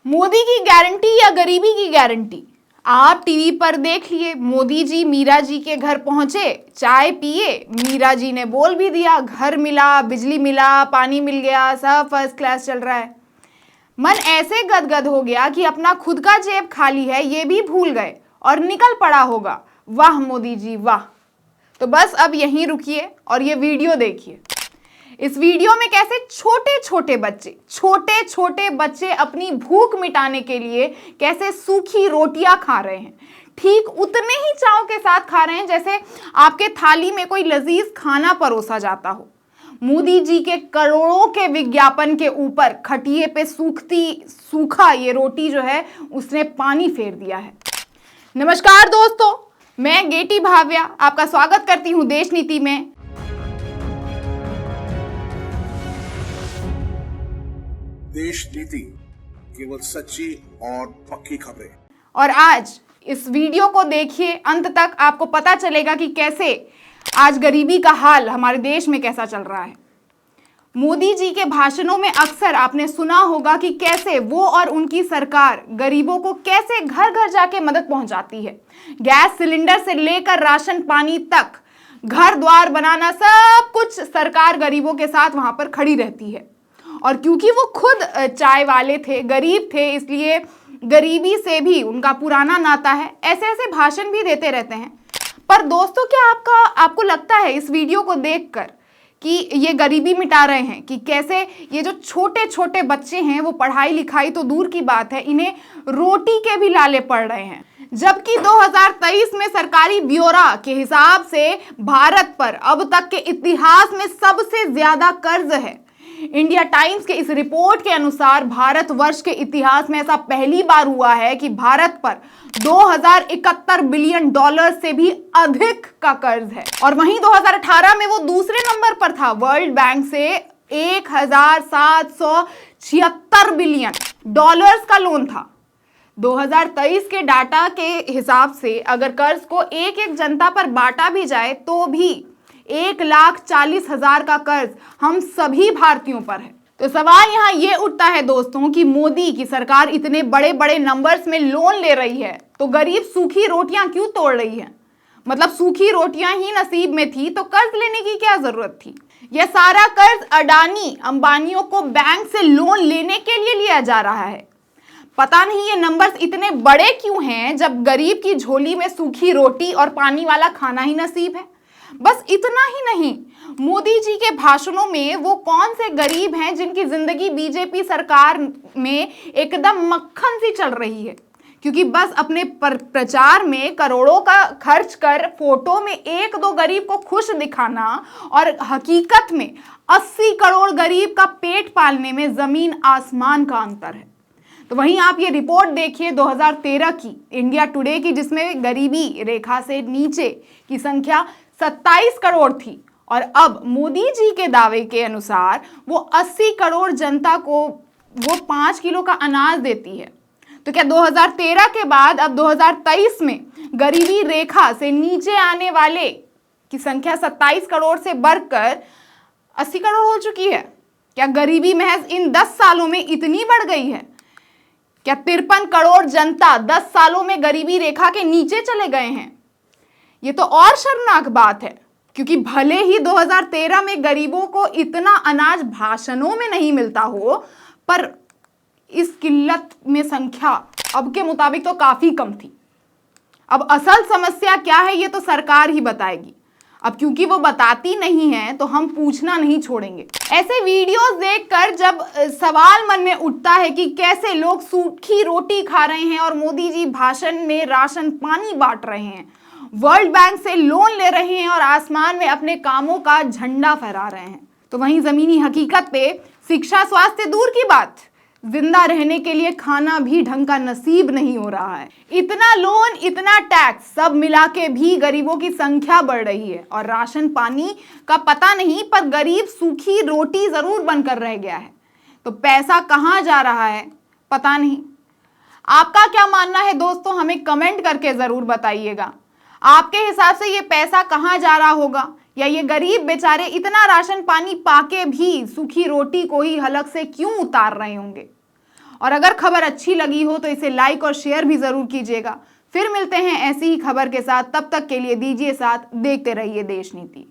मोदी की गारंटी या गरीबी की गारंटी? आप टीवी पर देख लिए, मोदी जी मीरा जी के घर पहुंचे, चाय पिए, मीरा जी ने बोल भी दिया, घर मिला, बिजली मिला, पानी मिल गया, सब फर्स्ट क्लास चल रहा है। मन ऐसे गदगद हो गया कि अपना खुद का जेब खाली है ये भी भूल गए और निकल पड़ा होगा। वाह मोदी जी वाह। तो बस अब यहीं रुकिए और ये वीडियो देखिए। इस वीडियो में कैसे छोटे छोटे बच्चे अपनी भूख मिटाने के लिए कैसे सूखी रोटियां खा रहे हैं, ठीक उतने ही चाव के साथ खा रहे हैं जैसे आपके थाली में कोई लजीज खाना परोसा जाता हो। मोदी जी के करोड़ों के विज्ञापन के ऊपर खटिए पे सूखा ये रोटी जो है उसने पानी फेर दिया है। नमस्कार दोस्तों, मैं गेटी भाव्या आपका स्वागत करती हूं देश नीति में। देश नीति, केवल सच्ची और पक्की खबरें। और आज इस वीडियो को देखिए अंत तक, आपको पता चलेगा कि कैसे आज गरीबी का हाल हमारे देश में कैसा चल रहा है। मोदी जी के भाषणों में अक्सर आपने सुना होगा कि कैसे वो और उनकी सरकार गरीबों को कैसे घर घर जाके मदद पहुंचाती है। गैस सिलेंडर से लेकर राशन पानी तक, घर द्वार बनाना, सब कुछ सरकार गरीबों के साथ वहां पर खड़ी रहती है। और क्योंकि वो खुद चाय वाले थे, गरीब थे, इसलिए गरीबी से भी उनका पुराना नाता है। ऐसे ऐसे भाषण भी देते रहते हैं। पर दोस्तों, क्या आपको लगता है इस वीडियो को देखकर कि ये गरीबी मिटा रहे हैं? कि कैसे ये जो छोटे छोटे बच्चे हैं वो पढ़ाई लिखाई तो दूर की बात है, इन्हें रोटी के भी लाले पड़ रहे हैं। जबकि 2023 में सरकारी ब्यौरा के हिसाब से भारत पर अब तक के इतिहास में सबसे ज्यादा कर्ज है। इंडिया टाइम्स के इस रिपोर्ट के अनुसार भारत वर्ष के इतिहास में ऐसा पहली बार हुआ है कि भारत पर 2071 बिलियन डॉलर से भी अधिक का कर्ज है। और वहीं 2018 में वो दूसरे नंबर पर था। वर्ल्ड बैंक से 1776 बिलियन डॉलर्स का लोन था। 2023 के डाटा के हिसाब से अगर कर्ज को एक एक जनता पर बांटा भी जाए तो भी 1,40,000 का कर्ज हम सभी भारतीयों पर है। तो सवाल यहाँ ये उठता है दोस्तों कि मोदी की सरकार इतने बड़े बड़े नंबर्स में लोन ले रही है तो गरीब सूखी रोटियां क्यों तोड़ रही है? मतलब सूखी रोटियां ही नसीब में थी तो कर्ज लेने की क्या जरूरत थी? यह सारा कर्ज अडानी अंबानियों को बैंक से लोन लेने के लिए लिया जा रहा है। पता नहीं ये नंबर्स इतने बड़े क्यों हैं जब गरीब की झोली में सूखी रोटी और पानी वाला खाना ही नसीब है। बस इतना ही नहीं, मोदी जी के भाषणों में वो कौन से गरीब हैं जिनकी जिंदगी बीजेपी सरकार में एकदम मक्खन सी चल रही है, क्योंकि बस अपने प्रचार में करोड़ों का खर्च कर फोटो में एक दो गरीब को खुश दिखाना और हकीकत में 80 करोड़ गरीब का पेट पालने में जमीन आसमान का अंतर है। तो वहीं आप ये रिपोर्ट देखिए 2013 की इंडिया टुडे की, जिसमें गरीबी रेखा से नीचे की संख्या 27 करोड़ थी और अब मोदी जी के दावे के अनुसार वो 80 करोड़ जनता को वो 5 किलो का अनाज देती है। तो क्या 2013 के बाद अब 2023 में गरीबी रेखा से नीचे आने वाले की संख्या 27 करोड़ से बढ़कर 80 करोड़ हो चुकी है? क्या गरीबी महज इन 10 सालों में इतनी बढ़ गई है? क्या 53 करोड़ जनता 10 सालों में गरीबी रेखा के नीचे चले गए हैं? ये तो और शर्मनाक बात है, क्योंकि भले ही 2013 में गरीबों को इतना अनाज भाषणों में नहीं मिलता हो, पर इस किल्लत में संख्या अब के मुताबिक तो काफी कम थी। अब असल समस्या क्या है ये तो सरकार ही बताएगी। अब क्योंकि वो बताती नहीं है तो हम पूछना नहीं छोड़ेंगे। ऐसे वीडियोस देखकर जब सवाल मन में उठता है कि कैसे लोग सूखी रोटी खा रहे हैं और मोदी जी भाषण में राशन पानी बांट रहे हैं, वर्ल्ड बैंक से लोन ले रहे हैं और आसमान में अपने कामों का झंडा फहरा रहे हैं, तो वहीं जमीनी हकीकत पे शिक्षा स्वास्थ्य दूर की बात, जिंदा रहने के लिए खाना भी ढंग का नसीब नहीं हो रहा है। इतना लोन, इतना टैक्स, सब मिला के भी गरीबों की संख्या बढ़ रही है और राशन पानी का पता नहीं, पर गरीब सूखी रोटी जरूर बनकर रह गया है। तो पैसा कहाँ जा रहा है पता नहीं। आपका क्या मानना है दोस्तों, हमें कमेंट करके जरूर बताइएगा। आपके हिसाब से ये पैसा कहाँ जा रहा होगा, या ये गरीब बेचारे इतना राशन पानी पाके भी सूखी रोटी को ही हलक से क्यों उतार रहे होंगे? और अगर खबर अच्छी लगी हो तो इसे लाइक और शेयर भी जरूर कीजिएगा। फिर मिलते हैं ऐसी ही खबर के साथ, तब तक के लिए दीजिए साथ, देखते रहिए देश नीति।